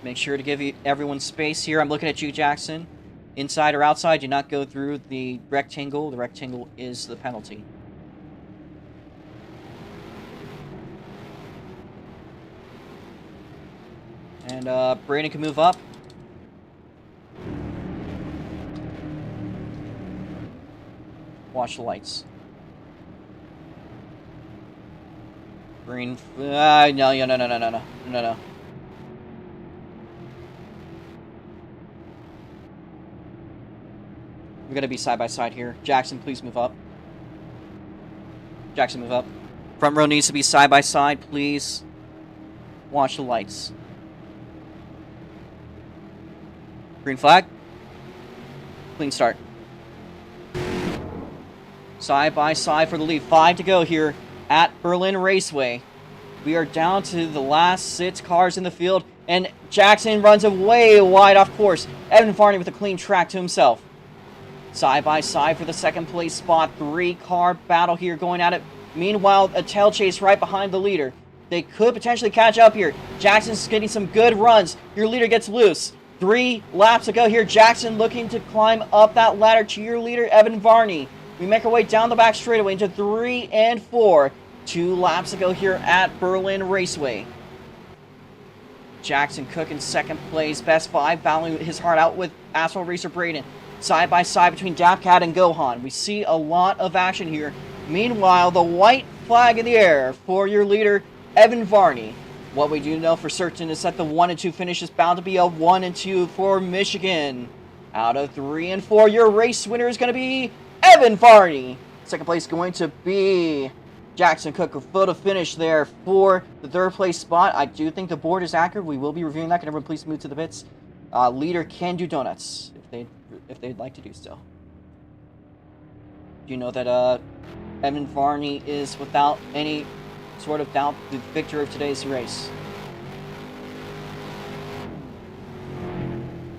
Make sure to give everyone space here. I'm looking at you, Jackson. Inside or outside, do not go through the rectangle. The rectangle is the penalty. And Brayden can move up. Watch the lights. Green. No. We're gonna be side by side here. Jackson, please move up. Jackson, move up. Front row needs to be side by side, please. Watch the lights. Green flag. Clean start. Side by side for the lead. 5 to go here at Berlin Raceway. We are down to the last 6 cars in the field, and Jackson runs way wide off course. Evan Varney with a clean track to himself. Side by side for the second place spot. 3-car battle here going at it. Meanwhile, a tail chase right behind the leader. They could potentially catch up here. Jackson's getting some good runs. Your leader gets loose. 3 laps to go here. Jackson looking to climb up that ladder to your leader, Evan Varney. We make our way down the back straightaway into 3 and 4. 2 laps to go here at Berlin Raceway. Jackson Cook in second place. Best 5 battling his heart out with Asphalt Racer Braden. Side by side between Dabcat and Gohan. We see a lot of action here. Meanwhile, the white flag in the air for your leader, Evan Varney. What we do know for certain is that the 1 and 2 finish is bound to be a 1 and 2 for Michigan. Out of 3 and 4, your race winner is going to be Evan Varney. Second place going to be Jackson Cook. A photo finish there for the 3rd place spot. I do think the board is accurate. We will be reviewing that. Can everyone please move to the pits? Leader can do donuts if they'd like to do so. Do you know that Evan Varney is without any sort of doubt the victor of today's race?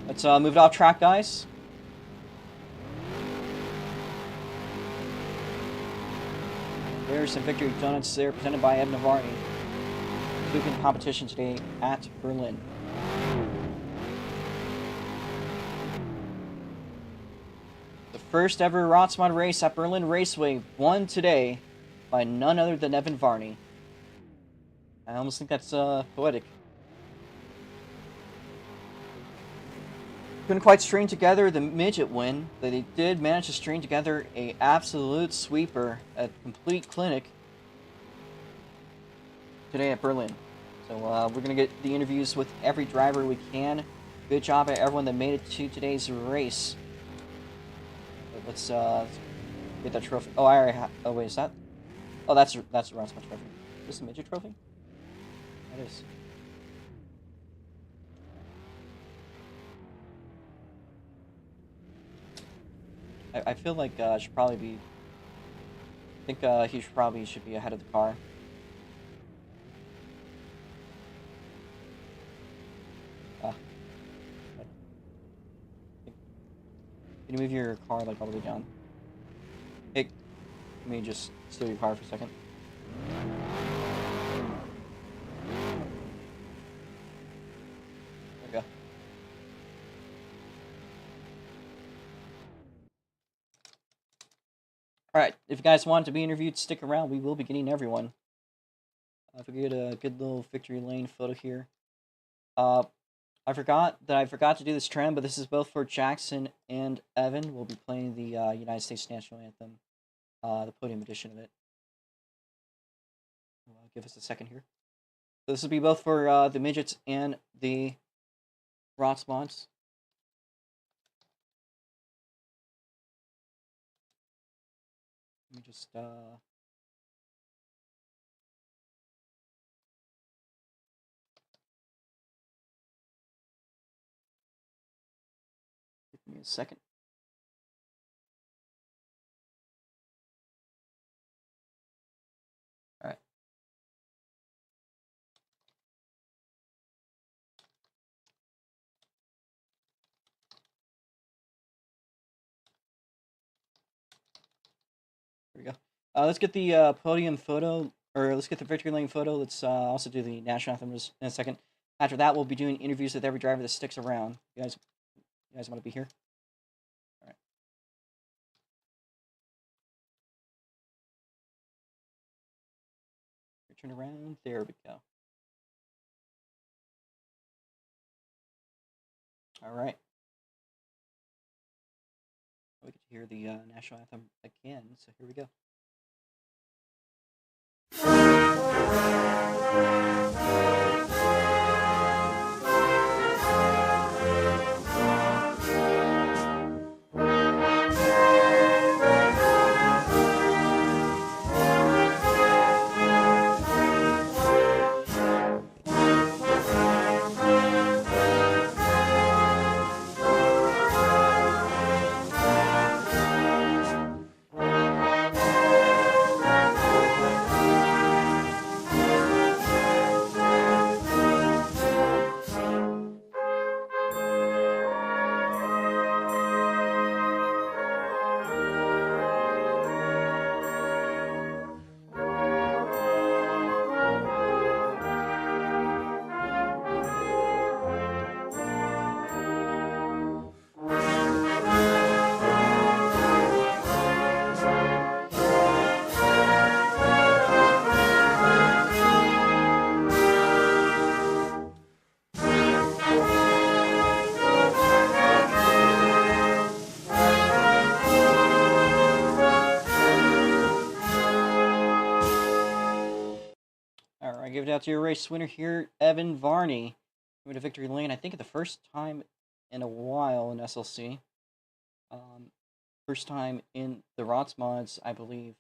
Let's move it off track, guys. There's some victory donuts there presented by Evan Varney. Sweeping competition today at Berlin. first ever ROX mod race at Berlin Raceway, won today by none other than Evan Varney. I almost think that's poetic. Couldn't quite string together the midget win, but they did manage to string together a absolute sweeper, a complete clinic today at Berlin. So we're gonna get the interviews with every driver we can. Good job at everyone that made it to today's race. But let's get that trophy. Oh, I already have. Oh wait, is that? Oh, that's the Ross trophy. Is this a midget trophy? That is. I feel like should probably be. I think he should be ahead of the car. Can you move your car like all the way down? Hey, let me just steal your car for a second. There we go. Alright, if you guys want to be interviewed, stick around. We will be getting everyone. If we get a good little victory lane photo here. I forgot to do this trend, but this is both for Jackson and Evan. We'll be playing the United States National Anthem, the podium edition of it. Give us a second here. So this will be both for the midgets and the ROX mods. Let me just give me a second. All right. There we go. Let's get the podium photo, or let's get the victory lane photo. Let's also do the national anthem in a second. After that, we'll be doing interviews with every driver that sticks around. You guys want to be here? All right. Turn around. There we go. All right. We get to hear the national anthem again, so here we go. Give it out to your race winner here, Evan Varney. Coming to victory lane, I think the first time in a while in SLC. First time in the ROX mods, I believe,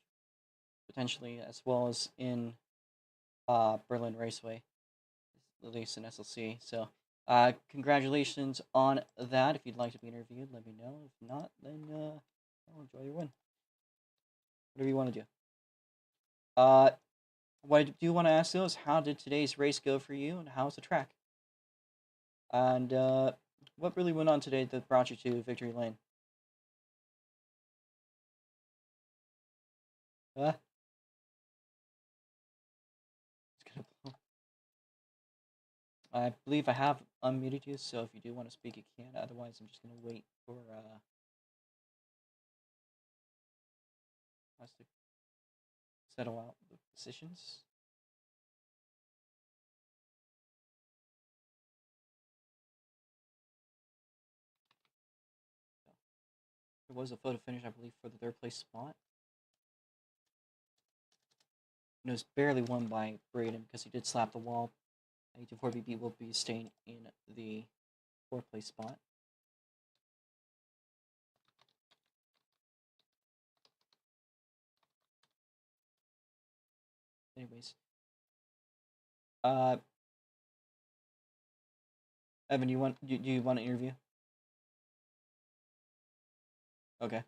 potentially, as well as in Berlin Raceway, at least in SLC. So, congratulations on that. If you'd like to be interviewed, let me know. If not, then I'll enjoy your win. Whatever you want to do. What I do want to ask though is, how did today's race go for you, and how's the track? And what really went on today that brought you to victory lane? I believe I have unmuted you, so if you do want to speak, you can. Otherwise, I'm just going to wait for settle out the positions. There was a photo finish, I believe, for the third place spot. And it was barely won by Braden because he did slap the wall. 84BB will be staying in the fourth place spot. Anyways, Evan, do you want an interview? Okay.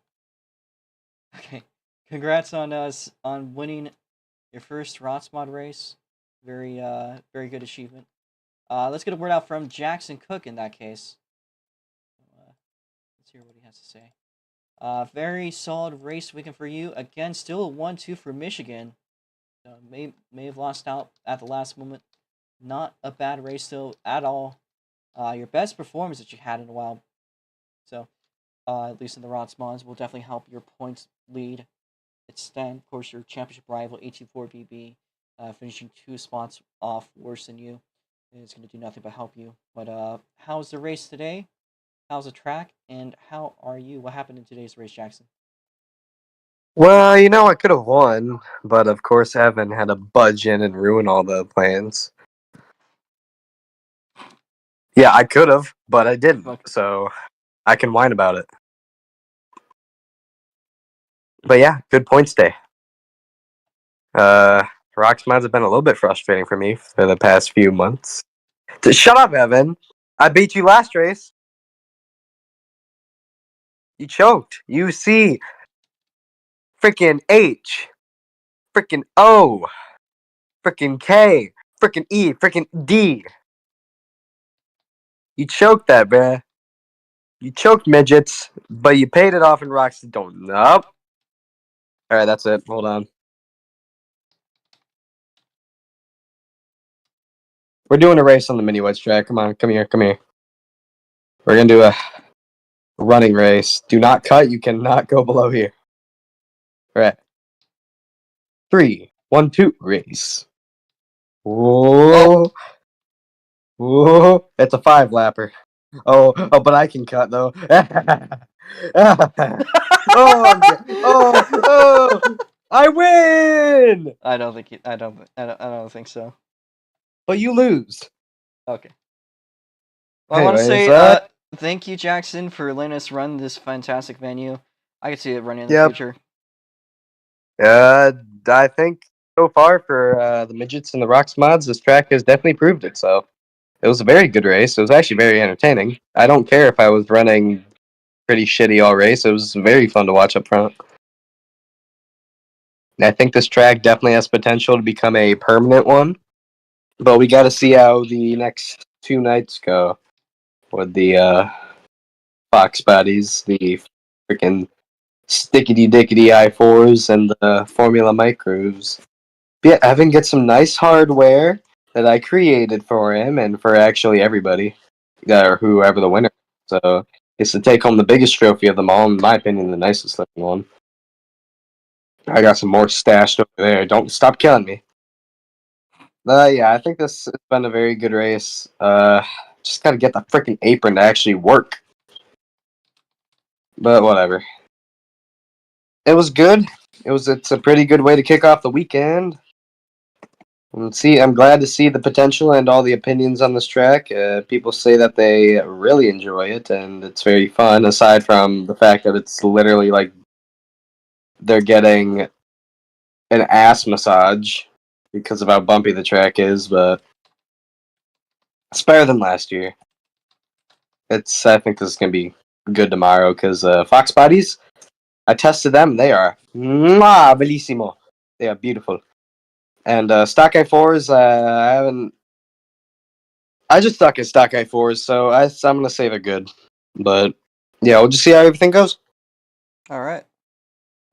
Okay. Congrats on winning your first ROTS mod race. Very good achievement. Let's get a word out from Jackson Cook in that case. Let's hear what he has to say. Very solid race weekend for you. Again, still a 1-2 for Michigan. May have lost out at the last moment. Not a bad race still at all. Your best performance that you had in a while. So, at least in the ROTS mods, will definitely help your points lead extend. Of course, your championship rival, 84BB, finishing 2 spots off worse than you, is going to do nothing but help you. But how's the race today? How's the track? And how are you? What happened in today's race, Jackson? Well, I could have won, but of course Evan had to budge in and ruin all the plans. Yeah, I could have, but I didn't, Okay. so I can whine about it. But yeah, good points day. ROX mods have been a little bit frustrating for me for the past few months. Shut up, Evan! I beat you last race. You choked. You see, freaking H, freaking O, freaking K, freaking E, freaking D. You choked that, bruh. You choked midgets, but you paid it off in ROX. Don't. Nope. Alright, that's it. Hold on. We're doing a race on the mini wedge track. Come on, come here. We're gonna do a running race. Do not cut. You cannot go below here. Alright. 3, 1, 2, race. Whoa. Whoa. It's a 5-lapper. Oh, but I can cut though. Oh, I win! I don't think so. But you lose. Okay. Well, I want to say thank you, Jackson, for letting us run this fantastic venue. I could see it running in the future. I think so far for the midgets and the ROX mods, this track has definitely proved itself. It was a very good race. It was actually very entertaining. I don't care if I was running pretty shitty all race. It was very fun to watch up front. And I think this track definitely has potential to become a permanent one. But we got to see how the next 2 nights go with the Fox bodies, the freaking stickety dickety i4s, and the Formula Micros. But yeah, Evan gets some nice hardware that I created for him and for actually everybody, or whoever the winner. So it's to take home the biggest trophy of them all, in my opinion, the nicest looking one. I got some more stashed over there. Don't stop killing me. Yeah, I think this has been a very good race. Just gotta get the freaking apron to actually work. But whatever. It was good. It's a pretty good way to kick off the weekend. And I'm glad to see the potential and all the opinions on this track. People say that they really enjoy it and it's very fun. Aside from the fact that it's literally like they're getting an ass massage because of how bumpy the track is, but it's better than last year. I think this is gonna be good tomorrow because Fox Bodies, I tested them. They are bellissimo. They are beautiful. And stock i4s, I haven't. I just stuck at stock i4s, so I'm gonna say they're good. But yeah, we'll just see how everything goes. All right.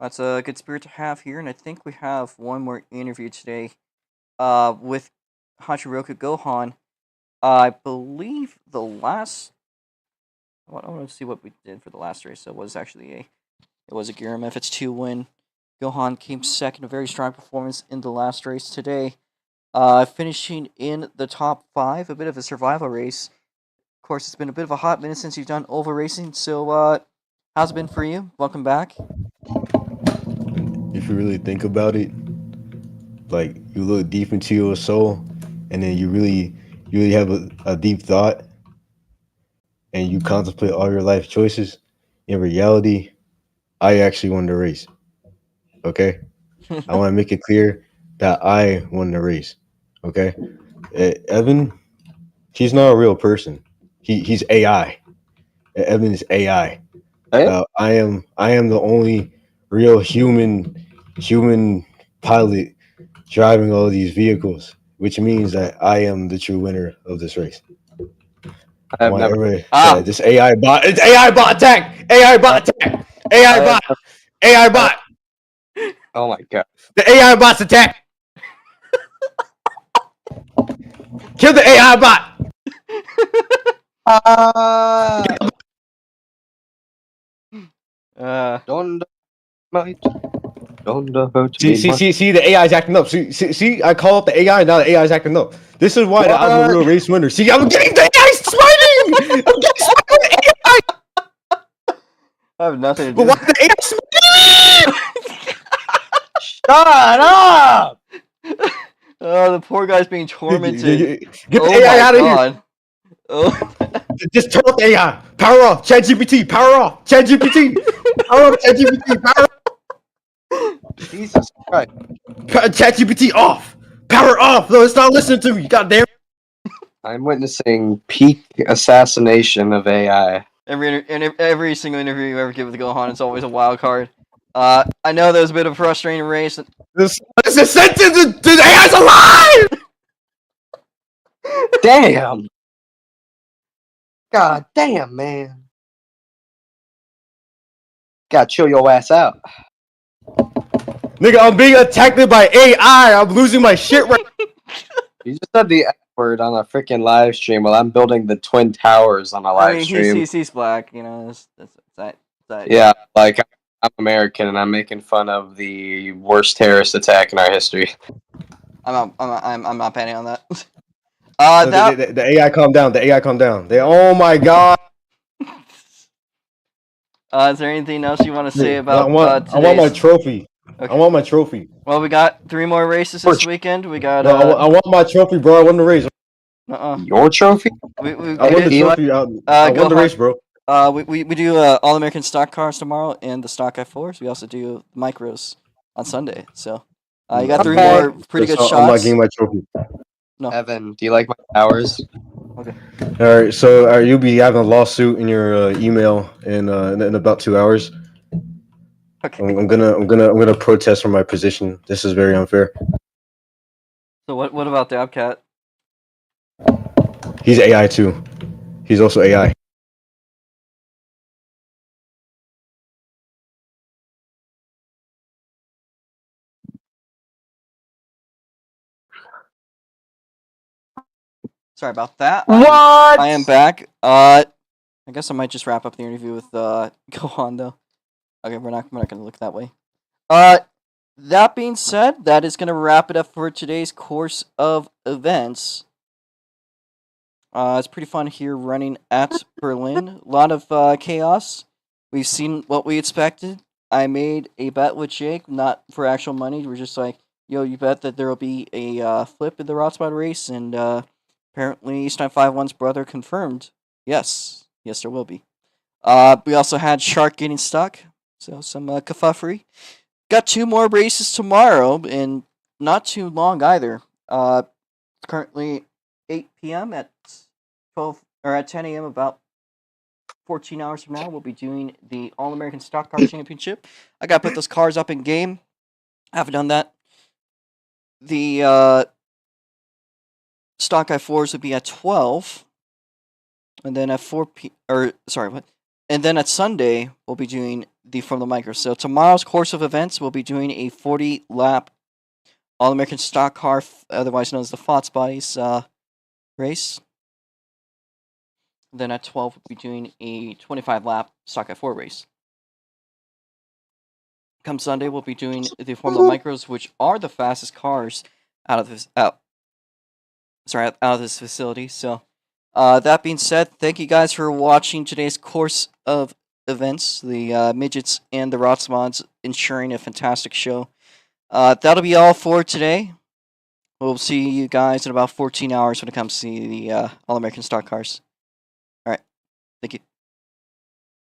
That's a good spirit to have here, and I think we have one more interview today. With Hachiroku Gohan. I believe the last. I want to see what we did for the last race. So it was actually it was a Gira F2 win. Gohan came second, a very strong performance in the last race today. Finishing in the top 5, a bit of a survival race. Of course, it's been a bit of a hot minute since you've done oval racing, so how's it been for you? Welcome back. If you really think about it, like you look deep into your soul, and then you really have a deep thought, and you contemplate all your life choices. In reality, I actually won the race. Okay, I want to make it clear that I won the race. Okay, Evan, he's not a real person. He's AI. Evan is AI. Hey? I am the only real human pilot driving all these vehicles, which means that I am the true winner of this race. I I've want never. everybody Ah, this AI bot. It's AI bot attack. AI I, bot attack. AI I have. bot. AI I, bot. oh my god. The AI bot's attack. Kill the AI bot. Ah, uh, don't might. Don't hurt See, me see, much. see, see, the AI's acting up. See, I call up the AI, now the AI's acting up. This is why I'm the What? real race winner. See, I'm getting the AI smiting! I'm getting smiting with the AI! I have nothing to But do why with the AI smiting? Shut up! Oh, the poor guy's being tormented. Get the Oh AI my out of here. god. Oh. Just turn off the AI. Power off. ChatGPT, power off. ChatGPT. Power off ChatGPT. Power Jesus Christ! ChatGPT off. Power off. No, it's not listening to me. Goddamn. I'm witnessing peak assassination of AI. Every single interview you ever give with Gohan, it's always a wild card. I know that was a bit of a frustrating race. This is sentence. The AI's alive. Damn! God damn, man! Gotta chill your ass out. Nigga, I'm being attacked by AI. I'm losing my shit right. You just said the F word on a freaking live stream while I'm building the Twin Towers on a I live mean, stream. he's black, you know. That. Yeah, like I'm American and I'm making fun of the worst terrorist attack in our history. I'm not panning on that. No, That. the AI calm down. The AI calm down. Oh my god. Is there anything else you want to say I about want my today's? trophy. I Okay. want my trophy. Well, we got 3 more races this weekend. We got No, I want my trophy, bro. I won the race. Your trophy? I we won the did Eli? trophy. I won the Gohan. race, bro. We do All American stock cars tomorrow and the stock I4s. We also do micros on Sunday. So you got 3 Okay. more pretty good So I'm not shots. getting my trophy. No. Evan, do you like my towers? Okay. All right, so you'll be having a lawsuit in your email in about 2 hours. Okay. I'm gonna protest from my position. This is very unfair. So what about the Upcat? He's AI too. He's also AI. Sorry about that. What? I am back. I guess I might just wrap up the interview with Gohan though. Okay, we're not gonna look that way. That being said, that is gonna wrap it up for today's course of events. It's pretty fun here running at Berlin. A lot of chaos. We've seen what we expected. I made a bet with Jake, not for actual money. We're just like, yo, you bet that there will be a flip in the Rotspot race, and apparently Eastern 5-1's brother confirmed. Yes, there will be. We also had Shark getting stuck, so some kerfuffle. Got 2 more races tomorrow, and not too long either. Currently 8 p.m. at 12 or at 10 a.m. About 14 hours from now, we'll be doing the All American Stock Car Championship. I gotta put those cars up in game. I haven't done that. The Stock I4s would be at 12, and then at 4 p. Or sorry, what? And then at Sunday, we'll be doing the From the Micro. So tomorrow's course of events, we'll be doing a 40-lap All American Stock Car, otherwise known as the FOTS Bodies race. Then at 12, we'll be doing a 25-lap Stock F4 race. come Sunday, we'll be doing the Formula Micros, which are the fastest cars out of this out of this facility. So, that being said, thank you guys for watching today's course of events. The midgets and the ROX mods ensuring a fantastic show. That'll be all for today. We'll see you guys in about 14 hours when it comes to the All American Stock Cars. All right, thank you.